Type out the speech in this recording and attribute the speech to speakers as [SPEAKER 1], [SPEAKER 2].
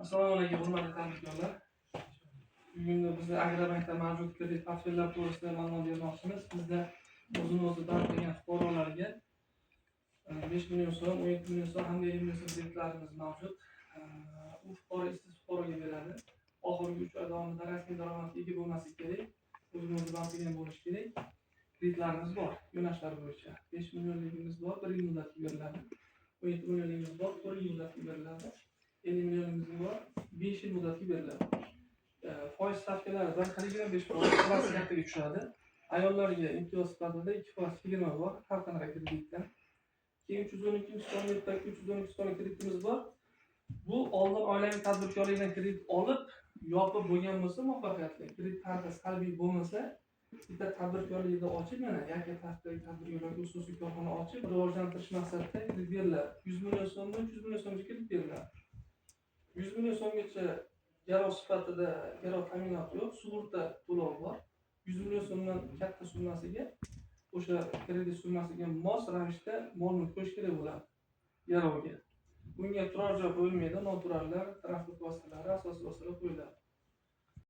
[SPEAKER 1] Assalomu alaykum, hurmatli tadbirkorlar. Bugungi bizda Agrobankda mavjud kredit portfellar to'g'risida ma'lumot bermoqchimiz. Bizda o'zini-o'zi tanlagan fuqarolarga 5 million so'm, 17 million so'm hamda 20 million so'm kreditlarimiz mavjud. U fuqaro ishsiz fuqaroga beriladi. Oxirgi 3 oy davomida rasmiy daromadga ega bo'lmasligi kerak. O'zini-o'zi tanlagan bo'lishi kerak. Kreditlarimiz bor, yo'nalishlar bo'yicha. 5 millionligimiz bor, 1 yil muddatga beriladi. 17 millionligimiz bor, 4 yil muddatga beriladi. 50 millionimiz bor, 5 yil muddatga beriladi. Foiz stavkalari 1,5% klassikaga tushadi. Ayollarga imtiyoz sifatida 2% chegirma bor har qanday kreditdan. Keyin 312 soniyadagi 312 sonli kreditimiz bor. Bu oldin oilaviy tadbirkorlikdan kredit olib, yopib bo'lgan bo'lsa muvaffaqiyatli. Kredit kartasi salbiy bo'lmasa, bitta tadbirkorlikda ochib, yana yakka tadbirkorlar xususiy korxona ochib, rivojlantirish maqsadida kredit beriladi. 100 million so'mdan 300 million so'mgacha kredit beriladi. 100 million so'mgacha garov sifatida garov ta'minoti yo'q, sug'urta to'lovi bor. 100 million so'mdan katta summasiga o'sha kredit summasiga mos ravishda mol-mulk qo'yish kerak bo'ladi garovga. Bunga turar joy qo'yilmaydi, noturarlar, transport vositalari, asosiy vositalar qo'yiladi.